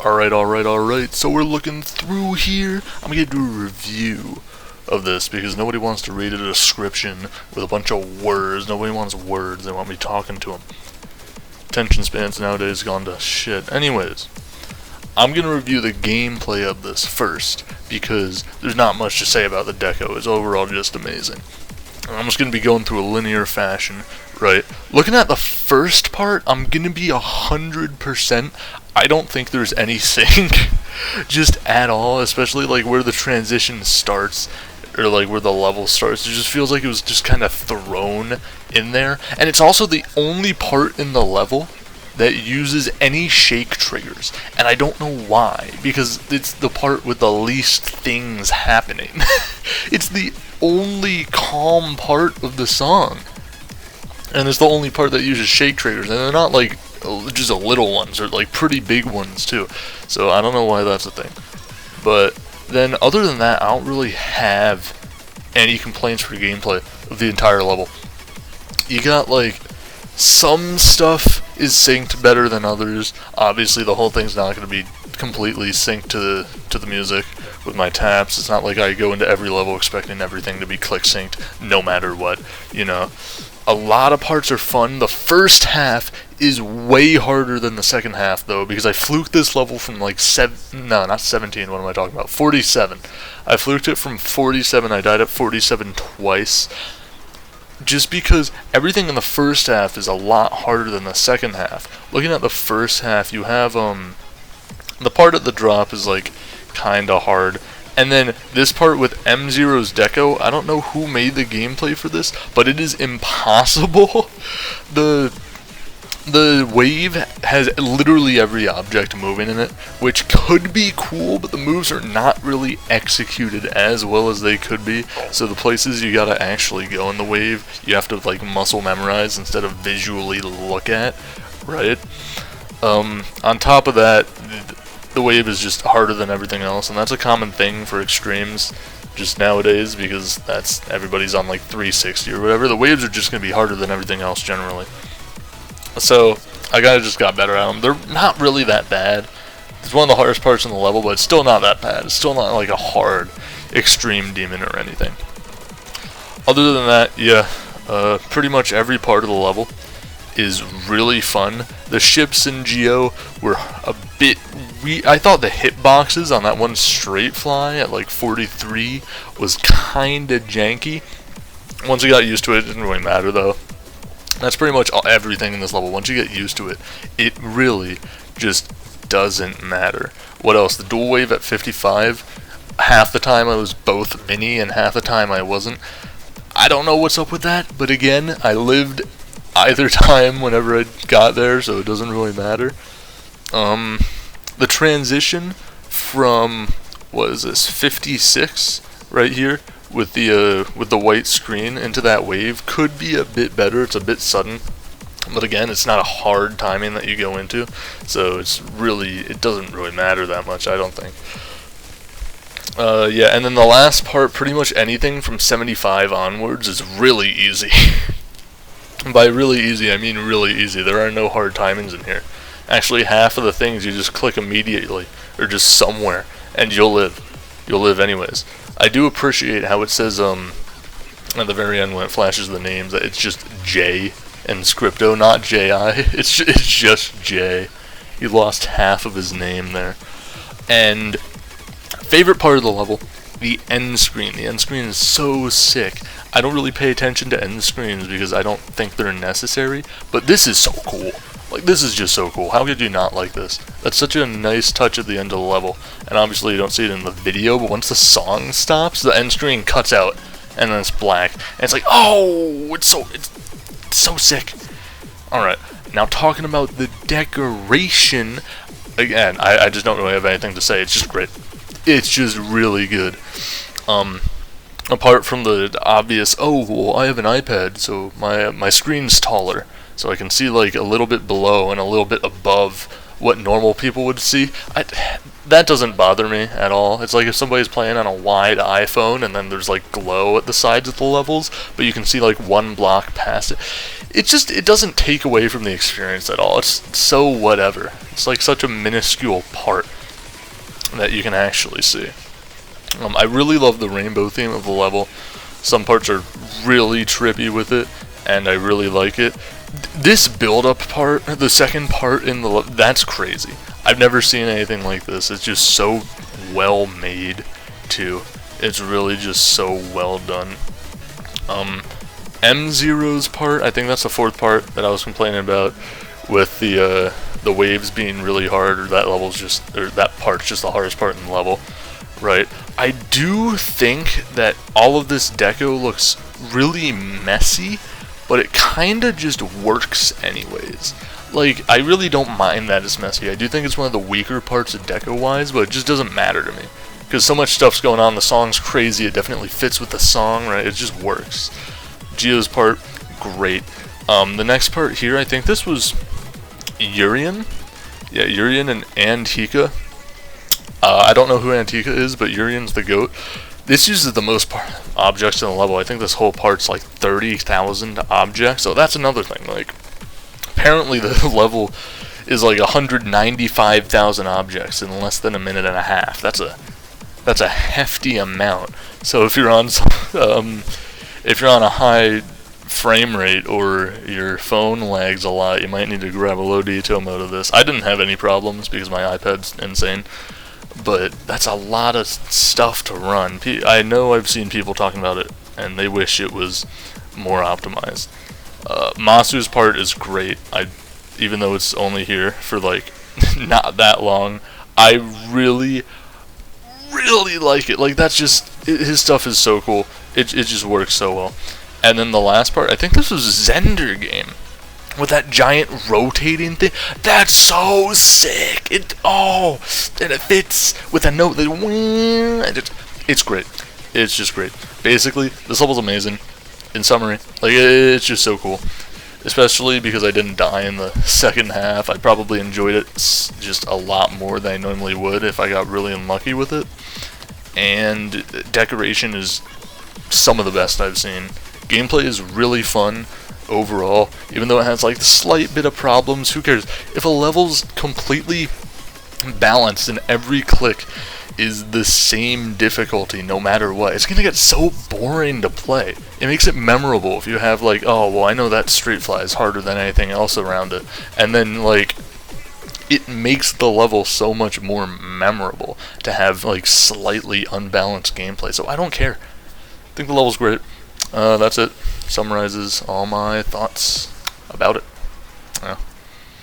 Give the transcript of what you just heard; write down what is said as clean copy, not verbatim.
Alright, so we're looking through here. I'm gonna do a review of this because nobody wants to read a description with a bunch of words. Nobody wants words, they want me talking to them. Attention spans nowadays gone to shit. Anyways, I'm gonna review the gameplay of this first because there's not much to say about the deco. It's overall just amazing. I'm just gonna be going through a linear fashion, right? Looking at the first part, I'm gonna be 100%. I don't think there's any sync, just at all, especially like where the transition starts, or like where the level starts. It just feels like it was just kind of thrown in there. And it's also the only part in the level that uses any shake triggers, and I don't know why, because it's the part with the least things happening. It's the only calm part of the song, and it's the only part that uses shake triggers, and they're not like just little ones, they're like pretty big ones too, so I don't know why that's a thing. But then other than that, I don't really have any complaints for gameplay of the entire level. You got like some stuff is synced better than others. Obviously the whole thing's not going to be completely synced to the music with my taps. It's not like I go into every level expecting everything to be click synced no matter what, you know. A lot of parts are fun. The first half is way harder than the second half though, because I fluked this level from like 17, what am I talking about? 47. I fluked it from 47. I died at 47 twice. Just because everything in the first half is a lot harder than the second half. Looking at the first half, you have the part at the drop is like kinda hard, and then this part with M0's deco, I don't know who made the gameplay for this, but it is impossible. The wave has literally every object moving in it, which could be cool, but the moves are not really executed as well as they could be. So the places you gotta actually go in the wave, you have to like muscle memorize instead of visually look at, right? On top of that, the wave is just harder than everything else, and that's a common thing for extremes just nowadays, because everybody's on like 360 or whatever. The waves are just gonna be harder than everything else generally. So I just got better at them. They're not really that bad. It's one of the hardest parts in the level, but it's still not that bad. It's still not like a hard extreme demon or anything. Other than that, yeah, pretty much every part of the level is really fun. The ships in Geo were a bit I thought the hitboxes on that one straight fly at like 43 was kinda janky. Once I got used to it, it didn't really matter though. That's pretty much everything in this level. Once you get used to it, it really just doesn't matter. What else? The dual wave at 55. Half the time I was both mini and half the time I wasn't. I don't know what's up with that, but again, I lived either time whenever I got there, so it doesn't really matter. The transition from, what is this, 56 right here with the white screen into that wave could be a bit better. It's a bit sudden, but again, it's not a hard timing that you go into, so it doesn't really matter that much, I don't think. Yeah, and then the last part, pretty much anything from 75 onwards is really easy. By really easy, I mean really easy. There are no hard timings in here. Actually, half of the things you just click immediately, or just somewhere, and you'll live. You'll live anyways. I do appreciate how it says, at the very end when it flashes the names, that it's just J and Scripto, not J.I. It's just J. He lost half of his name there. And favorite part of the level, the end screen. The end screen is so sick. I don't really pay attention to end screens because I don't think they're necessary, but this is so cool. Like, this is just so cool. How could you not like this? That's such a nice touch at the end of the level. And obviously you don't see it in the video, but once the song stops, the end screen cuts out, and then it's black. And it's like, oh, it's so sick. Alright, now talking about the decoration, again, I just don't really have anything to say. It's just great. It's just really good. Apart from the obvious, oh, well, I have an iPad, so my screen's taller. So I can see like a little bit below and a little bit above what normal people would see. That doesn't bother me at all. It's like if somebody's playing on a wide iPhone and then there's like glow at the sides of the levels, but you can see like one block past it. It doesn't take away from the experience at all. It's so whatever. It's like such a minuscule part. that you can actually see. I really love the rainbow theme of the level. Some parts are really trippy with it, and I really like it. This build-up part, the second part in the level, that's crazy. I've never seen anything like this. It's just so well made, too. It's really just so well done. M0's part, I think that's the fourth part that I was complaining about, with the waves being really hard, or that level's just, or that part's just the hardest part in the level, right? I do think that all of this deco looks really messy, but it kinda just works anyways. Like, I really don't mind that it's messy. I do think it's one of the weaker parts of deco-wise, but it just doesn't matter to me. Because so much stuff's going on, the song's crazy, it definitely fits with the song, right? It just works. Geo's part, great. The next part here, I think this was Urian. Yeah, Urian and Antika. I don't know who Antika is, but Urian's the GOAT. This uses the most objects in the level. I think this whole part's like 30,000 objects, so that's another thing. Like, apparently the level is like 195,000 objects in less than a minute and a half. That's a hefty amount. So if you're on a high frame rate or your phone lags a lot, you might need to grab a low detail mode of this. I didn't have any problems because my iPad's insane, but that's a lot of stuff to run. I know I've seen people talking about it, and they wish it was more optimized. Masu's part is great. Even though it's only here for like not that long, I really like it. Like, that's just, his stuff is so cool. It just works so well. And then the last part, I think this was Zender game with that giant rotating thing. That's so sick. And it fits with a note that it's great. It's just great. Basically, this level's amazing. In summary, like, it's just so cool. Especially because I didn't die in the second half. I probably enjoyed it just a lot more than I normally would if I got really unlucky with it. And decoration is some of the best I've seen. Gameplay is really fun overall, even though it has like the slight bit of problems. Who cares? If a level's completely balanced and every click is the same difficulty no matter what, it's gonna get so boring to play. It makes it memorable if you have like, oh well, I know that straight fly is harder than anything else around it, and then like it makes the level so much more memorable to have like slightly unbalanced gameplay. So I don't care. I think the level's great. That's it. Summarizes all my thoughts about it. Yeah.